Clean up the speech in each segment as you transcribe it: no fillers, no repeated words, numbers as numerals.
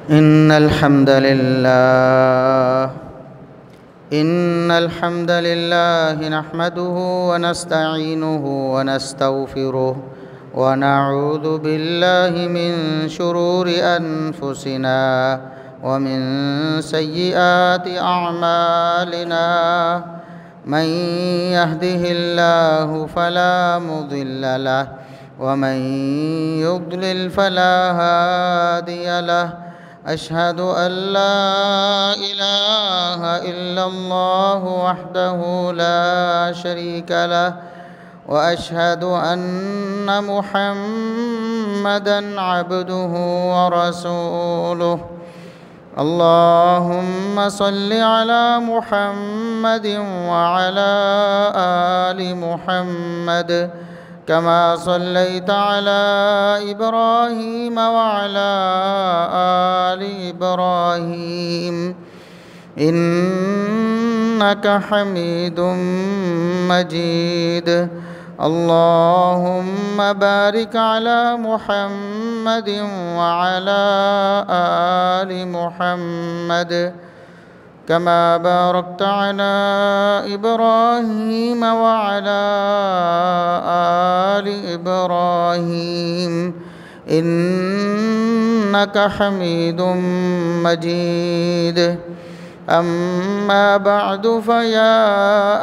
إن الحمد لله نحمده ونستعينه ونستغفره ونعوذ بالله من شرور أنفسنا ومن سيئات أعمالنا. من يهده الله فلا مضل له ومن يضلل فلا هادي له. أشهد أن لا إله إلا الله وحده لا شريك له وأشهد أن محمدًا عبده ورسوله. اللهم صل على محمد وعلى آل محمد كما صليت على إبراهيم وعلى آل إبراهيم إنك حميد مجيد. اللهم بارك على محمد وعلى آل محمد كما باركت على إبراهيم وعلى آل إبراهيم إنك حميد مجيد. أما بعد فيا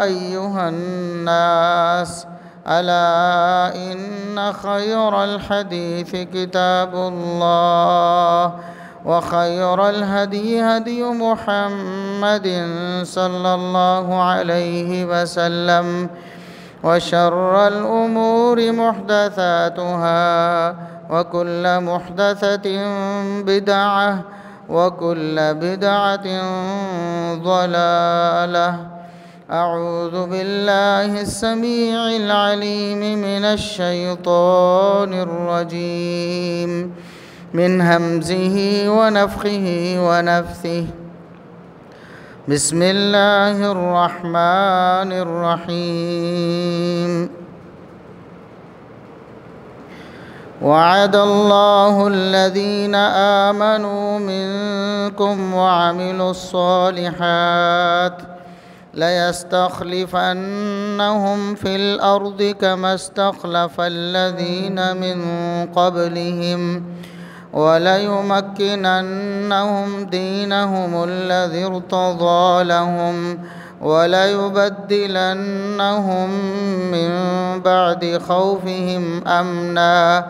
أيها الناس ألا إن خير الحديث كتاب الله وخير الهدي هدي محمد صلى الله عليه وسلم وشر الأمور محدثاتها وكل محدثة بدعة وكل بدعة ضلالة. أعوذ بالله السميع العليم من الشيطان الرجيم من همزه ونفخه ونفثه. بسم الله الرحمن الرحيم. وعد الله الذين آمنوا منكم وعملوا الصالحات ليستخلفنهم في الأرض كما استخلف الذين من قبلهم وليمكننهم دينهم الذي ارتضى لهم وليبدلنهم من بعد خوفهم أمنا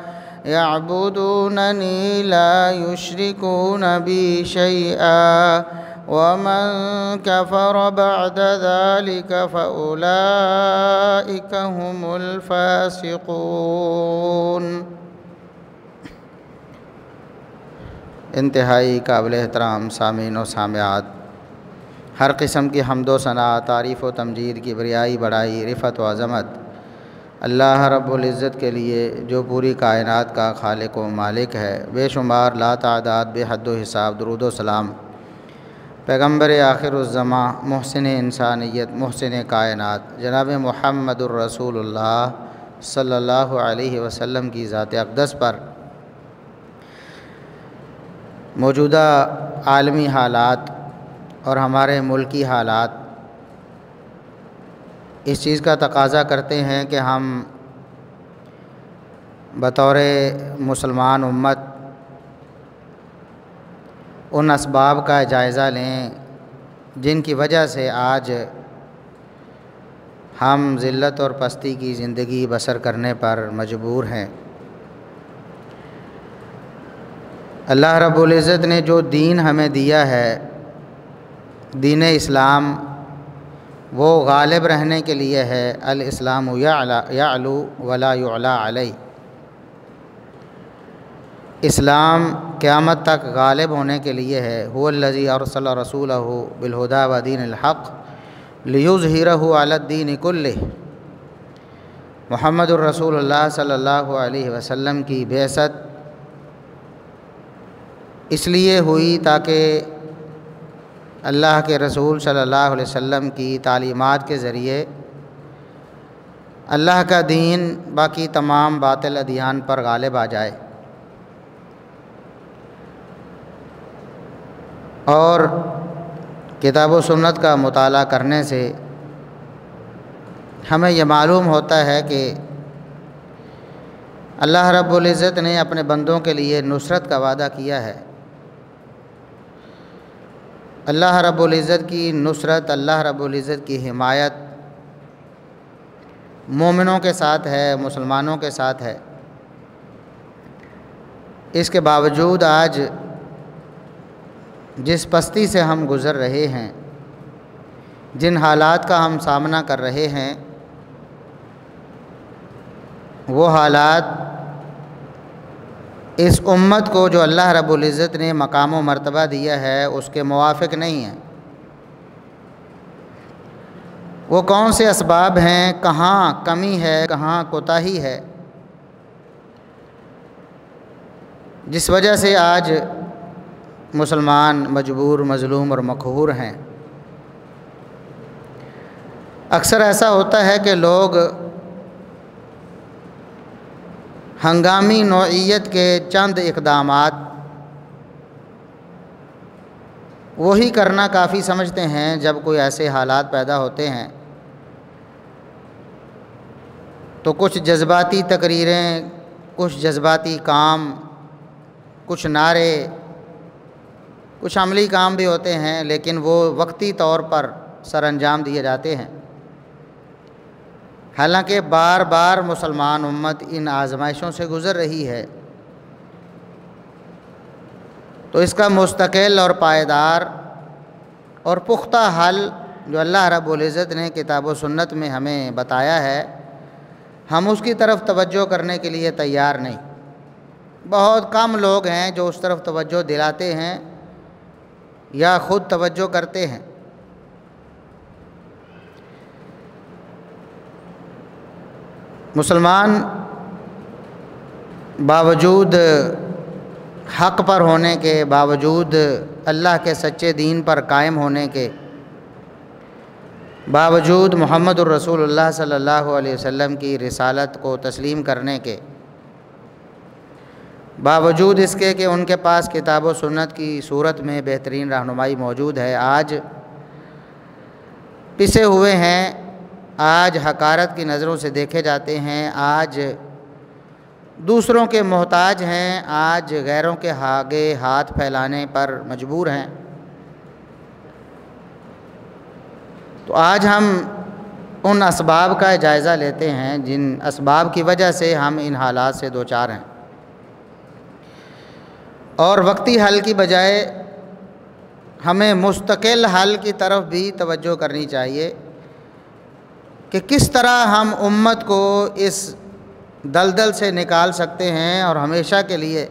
يعبدونني لا يشركون بي شيئا ومن كفر بعد ذلك فأولئك هم الفاسقون. انتہائی قابل احترام سامعین و سامعات، ہر قسم کی حمد و ثنا، تعریف و تمجید کی بریائی بڑائی، رفعت و عظمت اللہ رب العزت کے لیے جو پوری کائنات کا خالق و مالک ہے. بے شمار لا تعداد بے حد و حساب درود و سلام پیغمبر آخر الزماں، محسن انسانیت، محسن کائنات جناب محمد الرسول اللہ صلی اللہ علیہ وسلم کی ذات اقدس پر. موجودہ عالمی حالات اور ہمارے ملکی حالات اس چیز کا تقاضا کرتے ہیں کہ ہم بطور مسلمان امت ان اسباب کا جائزہ لیں جن کی وجہ سے آج ہم ذلت اور پستی کی زندگی بسر کرنے پر مجبور ہیں. اللہ رب العزت نے جو دین ہمیں دیا ہے، دین اسلام، وہ غالب رہنے کے لیے ہے. الاسلام یعلو ولا یعلا علیہ. اسلام قیامت تک غالب ہونے کے لیے ہے. هو الذی ارسل رسولہ بالہدی ودین الحق لیظہرہ علی الدین کلہ. محمد الرسول اللہ صلی اللہ علیہ وسلم کی بعثت اس لیے ہوئی تاکہ اللہ کے رسول صلی اللہ علیہ وسلم کی تعلیمات کے ذریعے اللہ کا دین باقی تمام باطل ادیان پر غالب آ جائے. اور کتاب و سنت کا مطالعہ کرنے سے ہمیں یہ معلوم ہوتا ہے کہ اللہ رب العزت نے اپنے بندوں کے لیے نصرت کا وعدہ کیا ہے۔ اللہ رب العزت کی نصرت، اللہ رب العزت کی حمایت مومنوں کے ساتھ ہے، مسلمانوں کے ساتھ ہے۔ اس کے باوجود آج جس پستی سے ہم گزر رہے ہیں، جن حالات کا ہم سامنا کر رہے ہیں، وہ حالات اس امت کو جو اللہ رب العزت نے مقام و مرتبہ دیا ہے اس کے موافق نہیں ہیں۔ وہ کون سے اسباب ہیں، کہاں کمی ہے، کہاں کوتاہی ہے، جس وجہ سے آج مسلمان مجبور، مظلوم اور مقہور ہیں۔ اکثر ایسا ہوتا ہے کہ لوگ ہنگامی نوعیت کے چند اقدامات وہی کرنا کافی سمجھتے ہیں جب کوئی ایسے حالات پیدا ہوتے ہیں تو کچھ جذباتی تقریریں، کچھ جذباتی کام، کچھ نعرے، کچھ عملی کام بھی ہوتے ہیں، لیکن وہ وقتی طور پر سر انجام دیے جاتے ہیں۔ حالانکہ بار بار مسلمان امت ان آزمائشوں سے گزر رہی ہے، تو اس کا مستقل اور پائیدار اور پختہ حل جو اللہ رب العزت نے کتاب و سنت میں ہمیں بتایا ہے، ہم اس کی طرف توجہ کرنے کے لیے تیار نہیں۔ بہت کم لوگ ہیں جو اس طرف توجہ دلاتے ہیں یا خود توجہ کرتے ہیں۔ مسلمان باوجود حق پر ہونے کے، باوجود اللہ کے سچے دین پر قائم ہونے کے، باوجود محمد الرسول اللہ صلی اللہ علیہ وسلم کی رسالت کو تسلیم کرنے کے، باوجود اس کے کہ ان کے پاس کتاب و سنت کی صورت میں بہترین رہنمائی موجود ہے، آج پسے ہوئے ہیں، آج حقارت کی نظروں سے دیکھے جاتے ہیں، آج دوسروں کے محتاج ہیں، آج غیروں کے آگے ہاتھ پھیلانے پر مجبور ہیں۔ تو آج ہم ان اسباب کا جائزہ لیتے ہیں جن اسباب کی وجہ سے ہم ان حالات سے دوچار ہیں، اور وقتی حل کی بجائے ہمیں مستقل حل کی طرف بھی توجہ کرنی چاہیے کہ کس طرح ہم امت کو اس دلدل سے نکال سکتے ہیں اور ہمیشہ کے لیے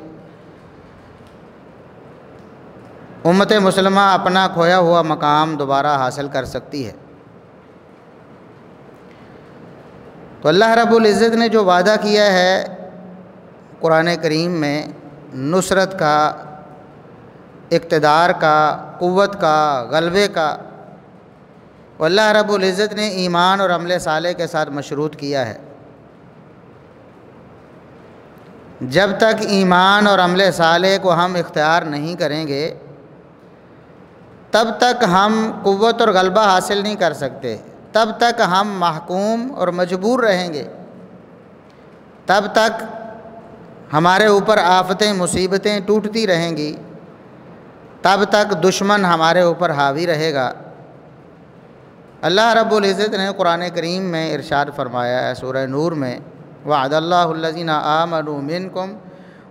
امت مسلمہ اپنا کھویا ہوا مقام دوبارہ حاصل کر سکتی ہے۔ تو اللہ رب العزت نے جو وعدہ کیا ہے قرآن کریم میں نصرت کا، اقتدار کا، قوت کا، غلبے کا، اللہ رب العزت نے ایمان اور عمل صالح کے ساتھ مشروط کیا ہے۔ جب تک ایمان اور عمل صالح کو ہم اختیار نہیں کریں گے تب تک ہم قوت اور غلبہ حاصل نہیں کر سکتے، تب تک ہم محکوم اور مجبور رہیں گے، تب تک ہمارے اوپر آفتیں، مصیبتیں ٹوٹتی رہیں گی، تب تک دشمن ہمارے اوپر حاوی رہے گا۔ اللہ رب العزت نے قرآن کریم میں ارشاد فرمایا ہے سورہ نور میں، وعد اللہ الذین آمنوا منکم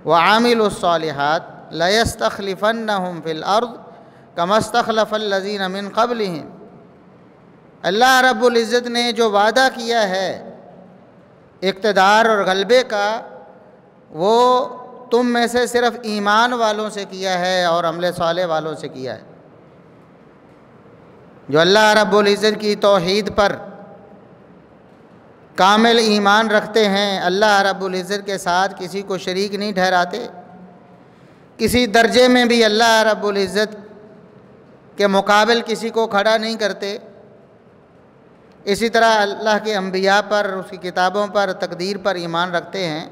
وعملوا الصالحات لیستخلفنہم فی الارض کما استخلف الذین من قبلہم۔ اللہ رب العزت نے جو وعدہ کیا ہے اقتدار اور غلبے کا، وہ تم میں سے صرف ایمان والوں سے کیا ہے اور عمل صالح والوں سے کیا ہے۔ جو اللہ رب العزت کی توحید پر کامل ایمان رکھتے ہیں، اللہ رب العزت کے ساتھ کسی کو شریک نہیں ٹھہراتے، کسی درجے میں بھی اللہ رب العزت کے مقابل کسی کو کھڑا نہیں کرتے، اسی طرح اللہ کے انبیاء پر، اس کی کتابوں پر، تقدیر پر ایمان رکھتے ہیں،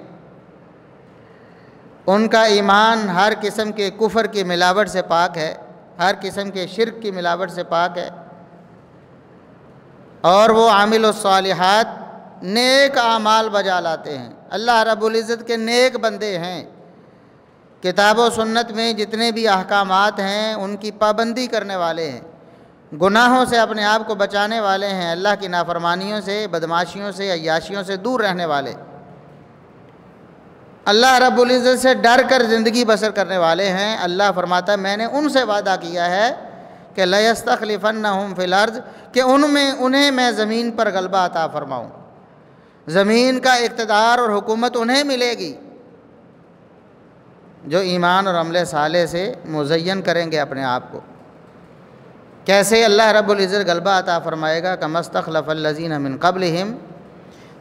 ان کا ایمان ہر قسم کے کفر کی ملاوٹ سے پاک ہے، ہر قسم کے شرک کی ملاوٹ سے پاک ہے، اور وہ عامل الصالحات نیک اعمال بجا لاتے ہیں۔ اللہ رب العزت کے نیک بندے ہیں، کتاب و سنت میں جتنے بھی احکامات ہیں ان کی پابندی کرنے والے ہیں، گناہوں سے اپنے آپ کو بچانے والے ہیں، اللہ کی نافرمانیوں سے، بدماشیوں سے، عیاشیوں سے دور رہنے والے، اللہ رب العزت سے ڈر کر زندگی بسر کرنے والے ہیں۔ اللہ فرماتا ہے میں نے ان سے وعدہ کیا ہے کہ لَيَسْتَخْلِفَنَّهُمْ فِي الْأَرْضِ، کہ انہیں میں زمین پر غلبہ عطا فرماؤں، زمین کا اقتدار اور حکومت انہیں ملے گی جو ایمان اور عمل صالح سے مزین کریں گے اپنے آپ کو۔ کیسے اللہ رب العزت غلبہ عطا فرمائے گا؟ كَمَا اسْتَخْلَفَ الَّذِينَ مِن قَبْلِهِمْ،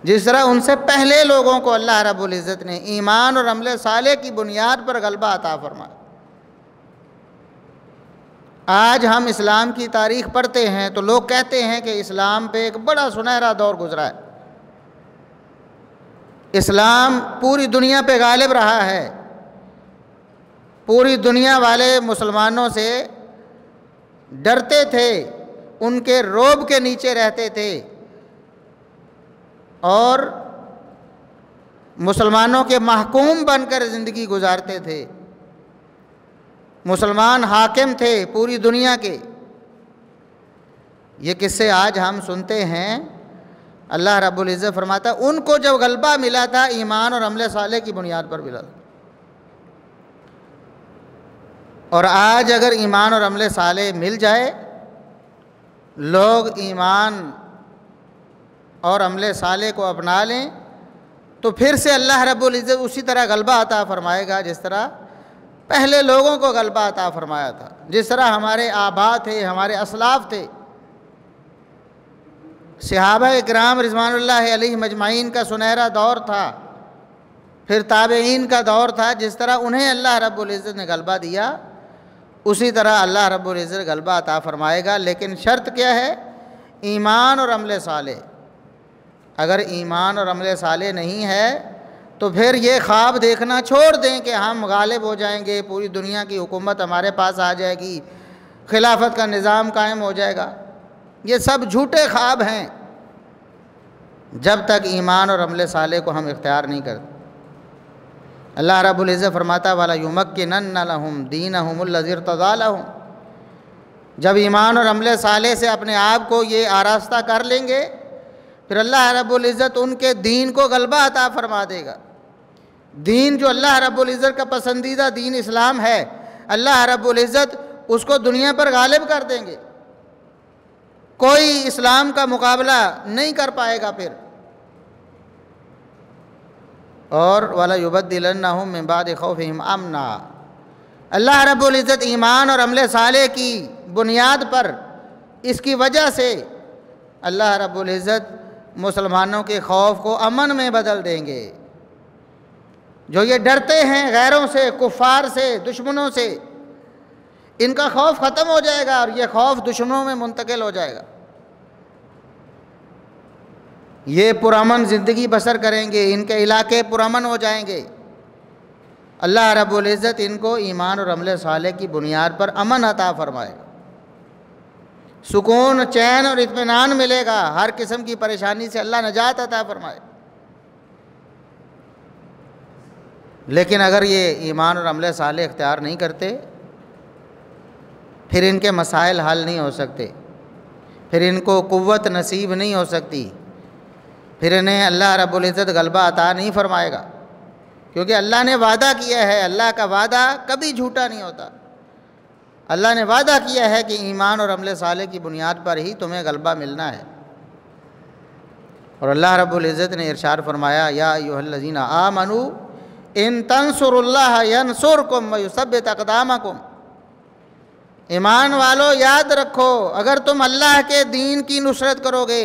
جس طرح ان سے پہلے لوگوں کو اللہ رب العزت نے ایمان اور عمل صالح کی بنیاد پر غلبہ عطا فرمایا۔ آج ہم اسلام کی تاریخ پڑھتے ہیں تو لوگ کہتے ہیں کہ اسلام پہ ایک بڑا سنہرا دور گزرا ہے، اسلام پوری دنیا پہ غالب رہا ہے، پوری دنیا والے مسلمانوں سے ڈرتے تھے، ان کے رعب کے نیچے رہتے تھے، اور مسلمانوں کے محکوم بن کر زندگی گزارتے تھے، مسلمان حاکم تھے پوری دنیا کے۔ یہ قصے آج ہم سنتے ہیں۔ اللہ رب العزت فرماتا ہے ان کو جب غلبہ ملا تھا ایمان اور عمل صالح کی بنیاد پر ملا تھا، اور آج اگر ایمان اور عمل صالح مل جائے، لوگ ایمان اور عمل صالح کو اپنا لیں، تو پھر سے اللہ رب العزت اسی طرح غلبہ عطا فرمائے گا جس طرح پہلے لوگوں کو غلبہ عطا فرمایا تھا، جس طرح ہمارے آبا تھے، ہمارے اسلاف تھے، صحابہ اکرام رضوان اللہ علیہم اجمعین کا سنہرا دور تھا، پھر تابعین کا دور تھا، جس طرح انہیں اللہ رب العزت نے غلبہ دیا اسی طرح اللہ رب العزت غلبہ عطا فرمائے گا۔ لیکن شرط کیا ہے؟ ایمان اور عمل صالح۔ اگر ایمان اور عمل صالح نہیں ہے تو پھر یہ خواب دیکھنا چھوڑ دیں کہ ہم غالب ہو جائیں گے، پوری دنیا کی حکومت ہمارے پاس آ جائے گی، خلافت کا نظام قائم ہو جائے گا، یہ سب جھوٹے خواب ہیں جب تک ایمان اور عمل صالح کو ہم اختیار نہیں کرتے۔ اللہ رب العزت فرماتا وَلَا يُمَكِّنَنَّ لَهُمْ دِينَهُمُ الَّذِي ارْتَضَىٰ لَهُمْ، جب ایمان اور عمل صالح سے اپنے آپ کو یہ آراستہ کر لیں گے، پھر اللہ رب العزت ان کے دین کو غلبہ عطا فرما دے گا۔ دین جو اللہ رب العزت کا پسندیدہ دین اسلام ہے، اللہ رب العزت اس کو دنیا پر غالب کر دیں گے، کوئی اسلام کا مقابلہ نہیں کر پائے گا پھر۔ اور وَلَا يُبَدِّلَنَّهُم مِّن بَعْدِ خَوْفِهِمْ أَمْنًا، اللہ رب العزت ایمان اور عمل صالح کی بنیاد پر اس کی وجہ سے اللہ رب العزت مسلمانوں کے خوف کو امن میں بدل دیں گے۔ جو یہ ڈرتے ہیں غیروں سے، کفار سے، دشمنوں سے، ان کا خوف ختم ہو جائے گا اور یہ خوف دشمنوں میں منتقل ہو جائے گا، یہ پرامن زندگی بسر کریں گے، ان کے علاقے پرامن ہو جائیں گے۔ اللہ رب العزت ان کو ایمان اور عمل صالح کی بنیاد پر امن عطا فرمائے گا، سکون، چین اور اطمینان ملے گا، ہر قسم کی پریشانی سے اللہ نجات عطا فرمائے۔ لیکن اگر یہ ایمان اور عمل صالح اختیار نہیں کرتے، پھر ان کے مسائل حل نہیں ہو سکتے، پھر ان کو قوت نصیب نہیں ہو سکتی، پھر انہیں اللہ رب العزت غلبہ عطا نہیں فرمائے گا، کیونکہ اللہ نے وعدہ کیا ہے، اللہ کا وعدہ کبھی جھوٹا نہیں ہوتا۔ اللہ نے وعدہ کیا ہے کہ ایمان اور عمل صالح کی بنیاد پر ہی تمہیں غلبہ ملنا ہے۔ اور اللہ رب العزت نے ارشاد فرمایا یا ایھا الذین آمنوا ان تنصروا اللہ ینصرکم ویثبت اقدامکم، ایمان والو یاد رکھو اگر تم اللہ کے دین کی نصرت کرو گے،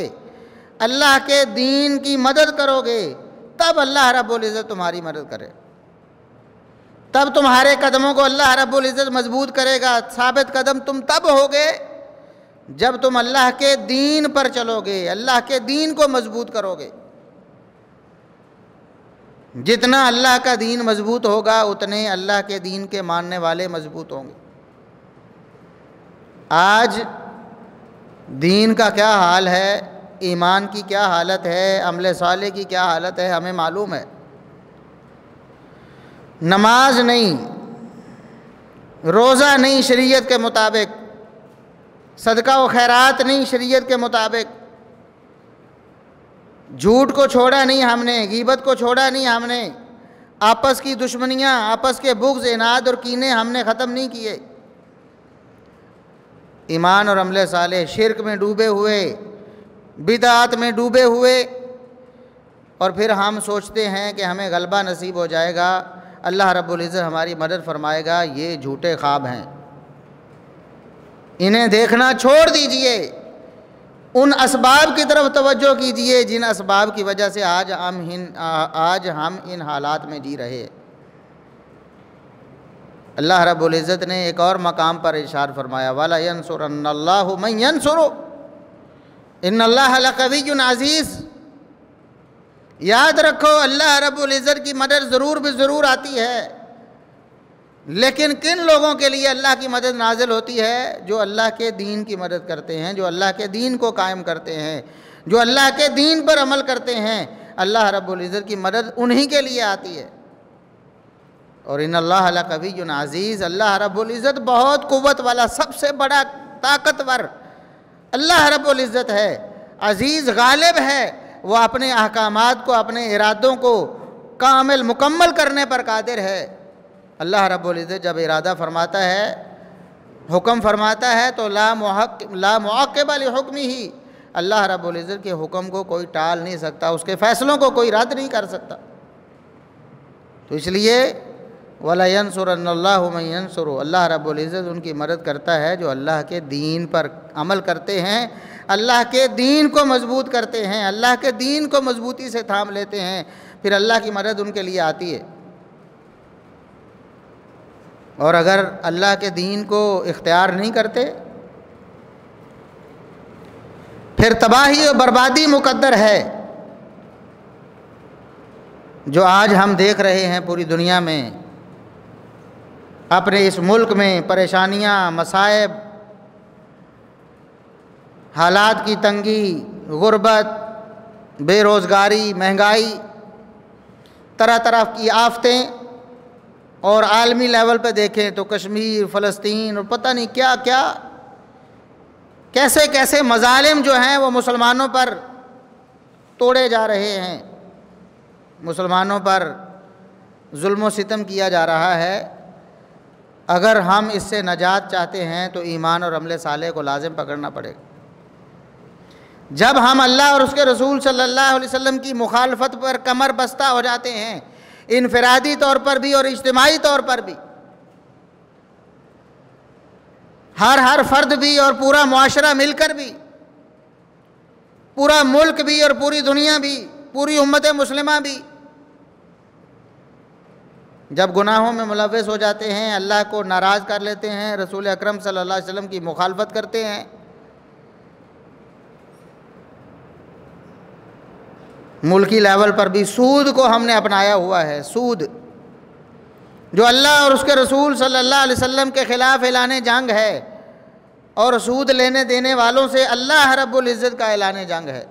اللہ کے دین کی مدد کرو گے، تب اللہ رب العزت تمہاری مدد کرے، تب تمہارے قدموں کو اللہ رب العزت مضبوط کرے گا۔ ثابت قدم تم تب ہوگے جب تم اللہ کے دین پر چلو گے، اللہ کے دین کو مضبوط کرو گے۔ جتنا اللہ کا دین مضبوط ہوگا اتنے اللہ کے دین کے ماننے والے مضبوط ہوں گے۔ آج دین کا کیا حال ہے، ایمان کی کیا حالت ہے، عمل صالح کی کیا حالت ہے، ہمیں معلوم ہے۔ نماز نہیں، روزہ نہیں شریعت کے مطابق، صدقہ و خیرات نہیں شریعت کے مطابق، جھوٹ کو چھوڑا نہیں ہم نے، غیبت کو چھوڑا نہیں ہم نے، آپس کی دشمنیاں، آپس کے بغض، اناد اور کینے ہم نے ختم نہیں کیے۔ ایمان اور عمل صالح، شرک میں ڈوبے ہوئے، بدعات میں ڈوبے ہوئے، اور پھر ہم سوچتے ہیں کہ ہمیں غلبہ نصیب ہو جائے گا، اللہ رب العزت ہماری مدد فرمائے گا۔ یہ جھوٹے خواب ہیں، انہیں دیکھنا چھوڑ دیجئے، ان اسباب کی طرف توجہ کیجئے جن اسباب کی وجہ سے آج ہم ان حالات میں جی رہے۔ اللہ رب العزت نے ایک اور مقام پر ارشاد فرمایا وَلَيَنْصُرَنَّ اللَّهُ مَنْ يَنْصُرُهُ إِنَّ اللَّهَ لَقَوِيٌّ عَزِيزٌ۔ یاد رکھو اللہ رب العزت کی مدد ضرور بضرور آتی ہے، لیکن کن لوگوں کے لیے اللہ کی مدد نازل ہوتی ہے؟ جو اللہ کے دین کی مدد کرتے ہیں، جو اللہ کے دین کو قائم کرتے ہیں، جو اللہ کے دین پر عمل کرتے ہیں، اللہ رب العزت کی مدد انہی کے لیے آتی ہے۔ اور ان اللہ لقوی عزیز، اللہ رب العزت بہت قوت والا، سب سے بڑا طاقتور اللہ رب العزت ہے، عزیز غالب ہے، وہ اپنے احکامات کو، اپنے ارادوں کو کامل مکمل کرنے پر قادر ہے۔ اللہ رب العزت جب ارادہ فرماتا ہے، حکم فرماتا ہے تو لا معقب لحکمہ، اللہ رب العزت کے حکم کو کوئی ٹال نہیں سکتا، اس کے فیصلوں کو کوئی رد نہیں کر سکتا۔ تو اس لیے وَلَيَنْصُرَنَّ اللَّهُ مَنْ يَنْصُرُهُ، اللہ رب العزت ان کی مدد کرتا ہے جو اللہ کے دین پر عمل کرتے ہیں، اللہ کے دین کو مضبوط کرتے ہیں، اللہ کے دین کو مضبوطی سے تھام لیتے ہیں، پھر اللہ کی مدد ان کے لیے آتی ہے۔ اور اگر اللہ کے دین کو اختیار نہیں کرتے پھر تباہی و بربادی مقدر ہے۔ جو آج ہم دیکھ رہے ہیں پوری دنیا میں، اپنے اس ملک میں پریشانیاں، مصائب، حالات کی تنگی، غربت، بے روزگاری، مہنگائی، طرح طرح کی آفتیں، اور عالمی لیول پہ دیکھیں تو کشمیر، فلسطین اور پتہ نہیں کیا کیا، کیسے کیسے مظالم جو ہیں وہ مسلمانوں پر توڑے جا رہے ہیں، مسلمانوں پر ظلم و ستم کیا جا رہا ہے۔ اگر ہم اس سے نجات چاہتے ہیں تو ایمان اور عمل صالح کو لازم پکڑنا پڑے گا۔ جب ہم اللہ اور اس کے رسول صلی اللہ علیہ وسلم کی مخالفت پر کمر بستہ ہو جاتے ہیں، انفرادی طور پر بھی اور اجتماعی طور پر بھی، ہر فرد بھی اور پورا معاشرہ مل کر بھی، پورا ملک بھی اور پوری دنیا بھی، پوری امت مسلمہ بھی جب گناہوں میں ملوث ہو جاتے ہیں، اللہ کو ناراض کر لیتے ہیں، رسول اکرم صلی اللہ علیہ وسلم کی مخالفت کرتے ہیں، ملکی لیول پر بھی سود کو ہم نے اپنایا ہوا ہے۔ سود جو اللہ اور اس کے رسول صلی اللہ علیہ وسلم کے خلاف اعلان جنگ ہے، اور سود لینے دینے والوں سے اللہ رب العزت کا اعلان جنگ ہے۔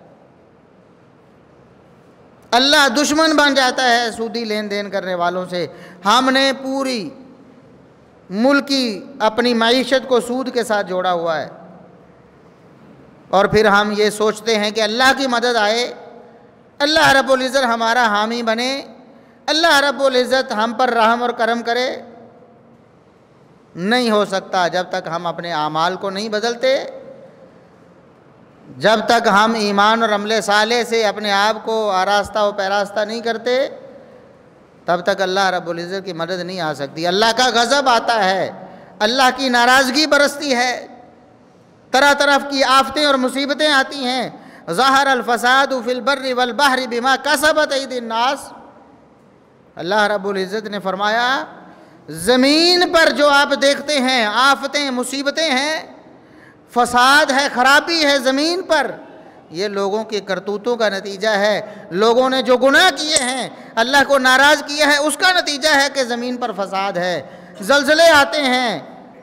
اللہ دشمن بن جاتا ہے سودی لین دین کرنے والوں سے۔ ہم نے پوری ملکی اپنی معیشت کو سود کے ساتھ جوڑا ہوا ہے، اور پھر ہم یہ سوچتے ہیں کہ اللہ کی مدد آئے، اللہ رب العزت ہمارا حامی بنے، اللہ رب العزت ہم پر رحم اور کرم کرے۔ نہیں ہو سکتا جب تک ہم اپنے اعمال کو نہیں بدلتے، جب تک ہم ایمان اور عمل صالح سے اپنے آپ کو آراستہ و پیراستہ نہیں کرتے، تب تک اللہ رب العزت کی مدد نہیں آ سکتی۔ اللہ کا غضب آتا ہے، اللہ کی ناراضگی برستی ہے، طرح طرح کی آفتیں اور مصیبتیں آتی ہیں۔ ظہر الفساد فی البر والبحر بما کسبت ایدی الناس، اللہ رب العزت نے فرمایا زمین پر جو آپ دیکھتے ہیں آفتیں، مصیبتیں ہیں، فساد ہے، خرابی ہے زمین پر، یہ لوگوں کی کرتوتوں کا نتیجہ ہے۔ لوگوں نے جو گناہ کیے ہیں، اللہ کو ناراض کیا ہے، اس کا نتیجہ ہے کہ زمین پر فساد ہے۔ زلزلے آتے ہیں،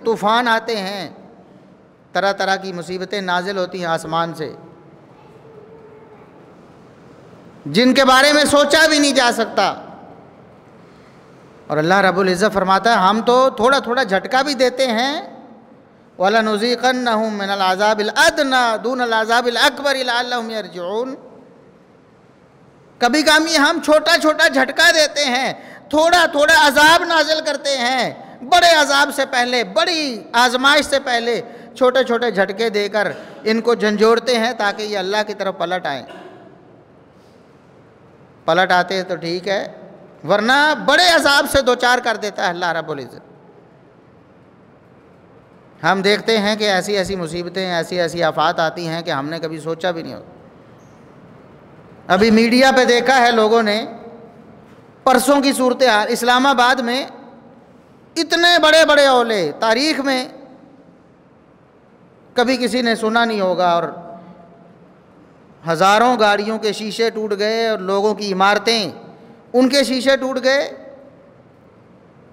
طوفان آتے ہیں، طرح طرح کی مصیبتیں نازل ہوتی ہیں آسمان سے، جن کے بارے میں سوچا بھی نہیں جا سکتا، اور اللہ رب العزت فرماتا ہے ہم تو تھوڑا تھوڑا جھٹکا بھی دیتے ہیں، وَلَنُذِيقَنَّهُم مِّنَ الْعَذَابِ الْأَدْنَىٰ دُونَ الْعَذَابِ الْأَكْبَرِ لَعَلَّهُمْ يَرْجِعُونَ۔ کبھی کبھی ہم چھوٹا چھوٹا جھٹکا دیتے ہیں، تھوڑا تھوڑا عذاب نازل کرتے ہیں، بڑے عذاب سے پہلے، بڑی آزمائش سے پہلے چھوٹے چھوٹے جھٹکے دے کر ان کو جھنجھوڑتے ہیں تاکہ یہ اللہ کی طرف پلٹ آئیں۔ پلٹ آتے ہیں تو ٹھیک ہے، ورنہ بڑے عذاب سے دوچار کر دیتا ہے اللہ رب العزت۔ ہم دیکھتے ہیں کہ ایسی ایسی مصیبتیں، ایسی ایسی آفات آتی ہیں کہ ہم نے کبھی سوچا بھی نہیں ہوتا۔ ابھی میڈیا پہ دیکھا ہے لوگوں نے، پرسوں کی صورتحال اسلام آباد میں، اتنے بڑے بڑے اولے تاریخ میں کبھی کسی نے سنا نہیں ہوگا، اور ہزاروں گاڑیوں کے شیشے ٹوٹ گئے اور لوگوں کی عمارتیں ان کے شیشے ٹوٹ گئے،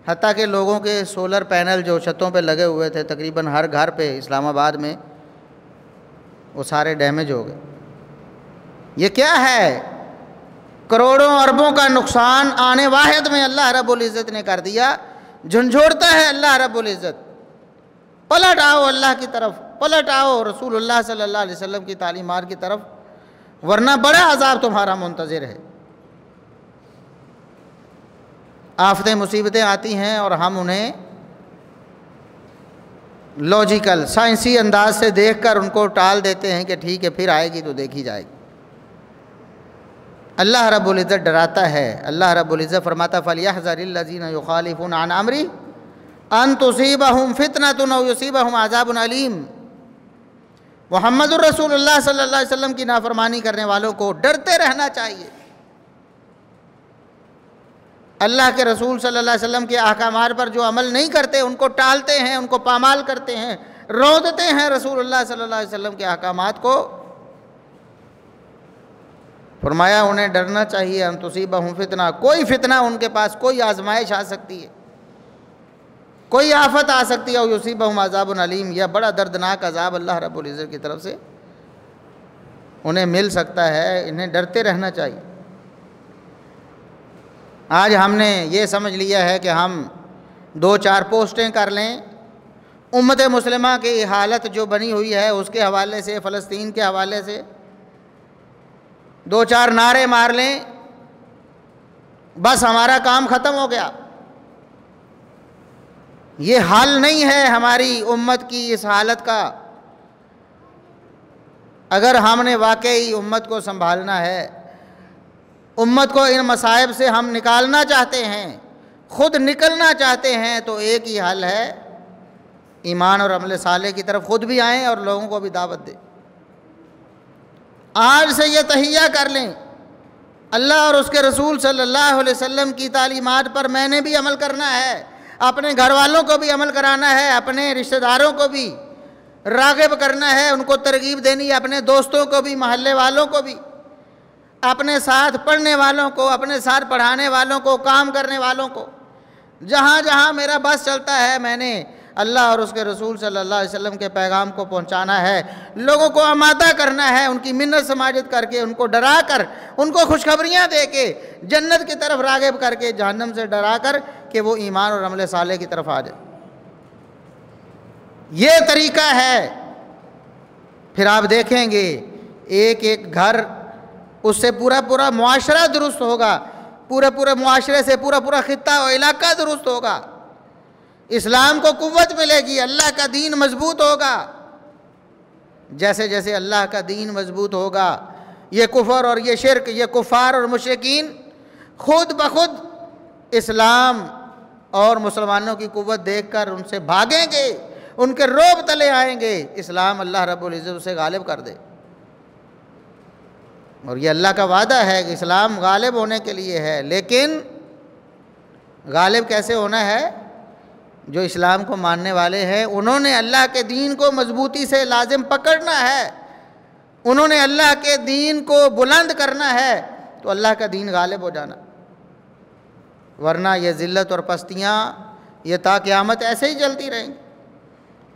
حتیٰ کہ لوگوں کے سولر پینل جو چھتوں پہ لگے ہوئے تھے تقریباً ہر گھر پہ اسلام آباد میں، وہ سارے ڈیمیج ہو گئے۔ یہ کیا ہے؟ کروڑوں اربوں کا نقصان آنے واحد میں اللہ رب العزت نے کر دیا۔ جھنجھوڑتا ہے اللہ رب العزت، پلٹ آؤ اللہ کی طرف، پلٹ آؤ رسول اللہ صلی اللہ علیہ وسلم کی تعلیمات کی طرف، ورنہ بڑا عذاب تمہارا منتظر ہے۔ آفتیں مصیبتیں آتی ہیں اور ہم انہیں لاجیکل سائنسی انداز سے دیکھ کر ان کو ٹال دیتے ہیں کہ ٹھیک ہے پھر آئے گی تو دیکھی جائے گی۔ اللہ رب العزت ڈراتا ہے، اللہ رب العزت فرماتا فَلْيَحْذَرِ الَّذِينَ يُخَالِفُونَ عَنْ أَمْرِهِ أَن تُصِيبَهُمْ فِتْنَةٌ أَوْ يُصِيبَهُمْ عَذَابٌ أَلِيمٌ۔ محمد الرسول اللہ صلی اللہ علیہ وسلم کی نافرمانی کرنے والوں کو ڈرتے رہنا چاہیے، اللہ کے رسول صلی اللہ علیہ وسلم کے احکامات پر جو عمل نہیں کرتے ان کو ٹالتے ہیں، ان کو پامال کرتے ہیں، رودتے ہیں رسول اللہ صلی اللہ علیہ وسلم کے احکامات کو۔ فرمایا انہیں ڈرنا چاہیے، ان تصیبہم فتنہ، کوئی فتنہ ان کے پاس، کوئی آزمائش آ سکتی ہے، کوئی آفت آ سکتی ہے، او یصیبہم عذاب علیم، یا بڑا دردناک عذاب اللہ رب العزت کی طرف سے انہیں مل سکتا ہے، انہیں ڈرتے رہنا چاہیے۔ آج ہم نے یہ سمجھ لیا ہے کہ ہم دو چار پوسٹیں کر لیں، امت مسلمہ کی حالت جو بنی ہوئی ہے اس کے حوالے سے، فلسطین کے حوالے سے دو چار نعرے مار لیں، بس ہمارا کام ختم ہو گیا۔ یہ حل نہیں ہے ہماری امت کی اس حالت کا۔ اگر ہم نے واقعی امت کو سنبھالنا ہے، امت کو ان مصائب سے ہم نکالنا چاہتے ہیں، خود نکلنا چاہتے ہیں، تو ایک ہی حل ہے، ایمان اور عمل صالح کی طرف خود بھی آئیں اور لوگوں کو بھی دعوت دیں۔ آج سے یہ تہیہ کر لیں، اللہ اور اس کے رسول صلی اللہ علیہ وسلم کی تعلیمات پر میں نے بھی عمل کرنا ہے، اپنے گھر والوں کو بھی عمل کرانا ہے، اپنے رشتہ داروں کو بھی راغب کرنا ہے، ان کو ترغیب دینی ہے، اپنے دوستوں کو بھی، محلے والوں کو بھی، اپنے ساتھ پڑھنے والوں کو، اپنے ساتھ پڑھانے والوں کو، کام کرنے والوں کو، جہاں جہاں میرا بس چلتا ہے میں نے اللہ اور اس کے رسول صلی اللہ علیہ وسلم کے پیغام کو پہنچانا ہے، لوگوں کو آمادہ کرنا ہے، ان کی منت سماجت کر کے، ان کو ڈرا کر، ان کو خوشخبریاں دے کے، جنت کی طرف راغب کر کے، جہنم سے ڈرا کر کہ وہ ایمان اور عمل صالح کی طرف آ جائے۔ یہ طریقہ ہے، پھر آپ دیکھیں گے ایک ایک گھر، اس سے پورا پورا معاشرہ درست ہوگا، پورے معاشرے سے پورا خطہ و علاقہ درست ہوگا، اسلام کو قوت ملے گی، اللہ کا دین مضبوط ہوگا۔ جیسے جیسے اللہ کا دین مضبوط ہوگا، یہ کفر اور یہ شرک، یہ کفار اور مشرکین خود بخود اسلام اور مسلمانوں کی قوت دیکھ کر ان سے بھاگیں گے، ان کے رعب تلے آئیں گے، اسلام اللہ رب العزت اسے غالب کر دے۔ اور یہ اللہ کا وعدہ ہے کہ اسلام غالب ہونے کے لیے ہے، لیکن غالب کیسے ہونا ہے؟ جو اسلام کو ماننے والے ہیں انہوں نے اللہ کے دین کو مضبوطی سے لازم پکڑنا ہے، انہوں نے اللہ کے دین کو بلند کرنا ہے، تو اللہ کا دین غالب ہو جانا، ورنہ یہ ذلت اور پستیاں یہ تا قیامت ایسے ہی چلتی رہیں گی۔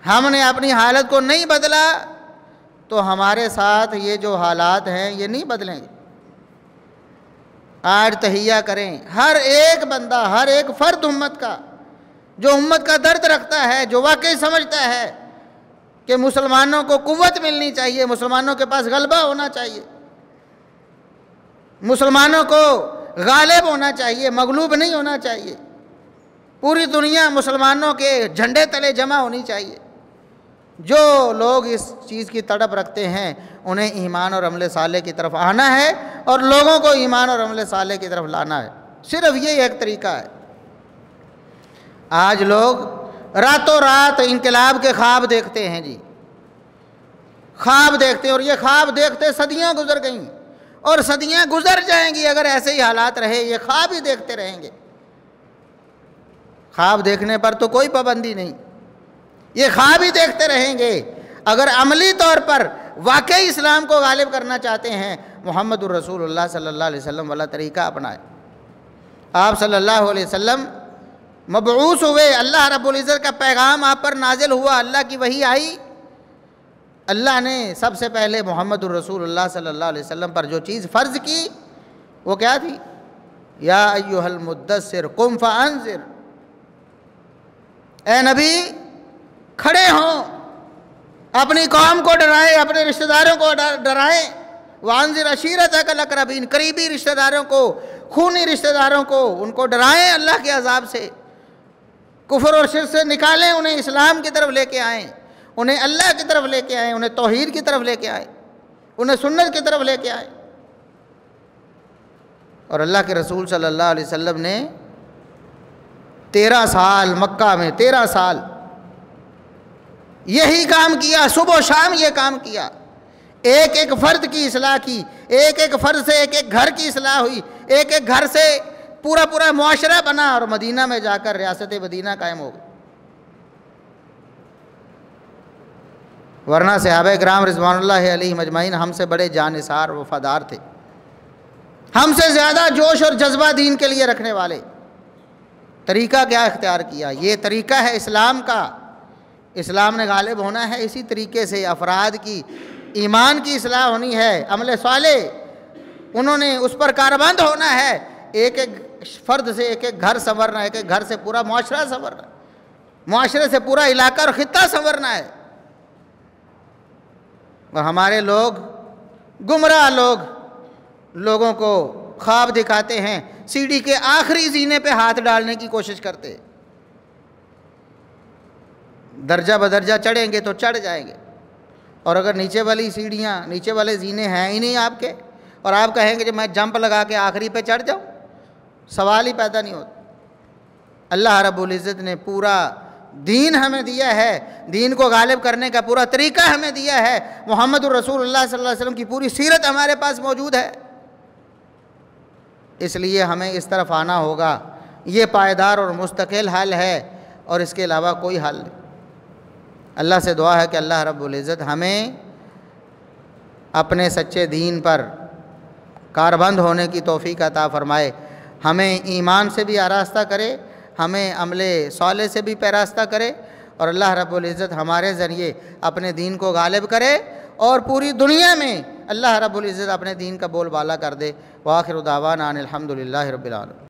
ہم نے اپنی حالت کو نہیں بدلا تو ہمارے ساتھ یہ جو حالات ہیں یہ نہیں بدلیں گے۔ آج تہیہ کریں، ہر ایک بندہ، ہر ایک فرد امت کا، جو امت کا درد رکھتا ہے، جو واقعی سمجھتا ہے کہ مسلمانوں کو قوت ملنی چاہیے، مسلمانوں کے پاس غلبہ ہونا چاہیے، مسلمانوں کو غالب ہونا چاہیے، مغلوب نہیں ہونا چاہیے، پوری دنیا مسلمانوں کے جھنڈے تلے جمع ہونی چاہیے۔ جو لوگ اس چیز کی تڑپ رکھتے ہیں انہیں ایمان اور عمل صالح کی طرف آنا ہے اور لوگوں کو ایمان اور عمل صالح کی طرف لانا ہے، صرف یہ ایک طریقہ ہے۔ آج لوگ راتوں رات انقلاب کے خواب دیکھتے ہیں جی، خواب دیکھتے ہیں، اور یہ خواب دیکھتے صدیاں گزر گئیں اور صدیاں گزر جائیں گی اگر ایسے ہی حالات رہے، یہ خواب ہی دیکھتے رہیں گے۔ خواب دیکھنے پر تو کوئی پابندی نہیں، یہ خواب ہی دیکھتے رہیں گے۔ اگر عملی طور پر واقعی اسلام کو غالب کرنا چاہتے ہیں، محمد الرسول اللہ صلی اللہ علیہ وسلم والا طریقہ اپنائیں۔ آپ صلی اللہ علیہ وسلم مبعوث ہوئے، اللہ رب العزت کا پیغام آپ پر نازل ہوا، اللہ کی وحی آئی، اللہ نے سب سے پہلے محمد الرسول اللہ صلی اللہ علیہ وسلم پر جو چیز فرض کی وہ کیا تھی؟ یا ایھا المدثر قم فانذر، اے نبی کھڑے ہوں، اپنی قوم کو ڈرائیں، اپنے رشتہ داروں کو ڈرائیں۔ وانذر عشیرتک الاقربین، قریبی رشتہ داروں کو، خونی رشتہ داروں کو، ان کو ڈرائیں اللہ کے عذاب سے، کفر اور شرک سے نکالیں، انہیں اسلام کی طرف لے کے آئیں، انہیں اللہ کی طرف لے کے آئیں، انہیں توحید کی طرف لے کے آئیں، انہیں سنت کی طرف لے کے آئیں۔ اور اللہ کے رسول صلی اللہ علیہ وسلم نے 13 سال مکہ میں، 13 سال یہی کام کیا، صبح و شام یہ کام کیا، ایک ایک فرد کی اصلاح کی، ایک ایک فرد سے ایک ایک گھر کی اصلاح ہوئی، ایک ایک گھر سے پورا پورا معاشرہ بنا، اور مدینہ میں جا کر ریاست مدینہ قائم ہو گئی۔ ورنہ صحابہ کرام رضوان اللہ علیہم اجمعین ہم سے بڑے جانثار وفادار تھے، ہم سے زیادہ جوش اور جذبہ دین کے لیے رکھنے والے۔ طریقہ کیا اختیار کیا؟ یہ طریقہ ہے اسلام کا۔ اسلام نے غالب ہونا ہے اسی طریقے سے، افراد کی ایمان کی اصلاح ہونی ہے، عمل صالح انہوں نے اس پر کاربند ہونا ہے، ایک ایک فرد سے ایک ایک گھر سنورنا ہے، ایک ایک گھر سے پورا معاشرہ سنورنا ہے، معاشرے سے پورا علاقہ اور خطہ سنورنا ہے۔ اور ہمارے لوگ گمراہ لوگ لوگوں کو خواب دکھاتے ہیں، سیڑھی کے آخری زینے پہ ہاتھ ڈالنے کی کوشش کرتے، درجہ بدرجہ چڑھیں گے تو چڑھ جائیں گے، اور اگر نیچے والی سیڑھیاں، نیچے والے زینے ہیں ہی نہیں آپ کے، اور آپ کہیں گے کہ میں جمپ لگا کے آخری پہ چڑھ جاؤں، سوال ہی پیدا نہیں ہوتا۔ اللہ رب العزت نے پورا دین ہمیں دیا ہے، دین کو غالب کرنے کا پورا طریقہ ہمیں دیا ہے، محمد الرسول اللہ صلی اللہ علیہ وسلم کی پوری سیرت ہمارے پاس موجود ہے، اس لیے ہمیں اس طرف آنا ہوگا۔ یہ پائیدار اور مستقل حل ہے اور اس کے علاوہ کوئی حل نہیں۔ اللہ سے دعا ہے کہ اللہ رب العزت ہمیں اپنے سچے دین پر کاربند ہونے کی توفیق عطا فرمائے، ہمیں ایمان سے بھی آراستہ کرے، ہمیں عمل صالح سے بھی پیراستہ کرے، اور اللہ رب العزت ہمارے ذریعے اپنے دین کو غالب کرے اور پوری دنیا میں اللہ رب العزت اپنے دین کا بول بالا کر دے۔ وآخر دعوانا ان الحمد للہ رب العالمین۔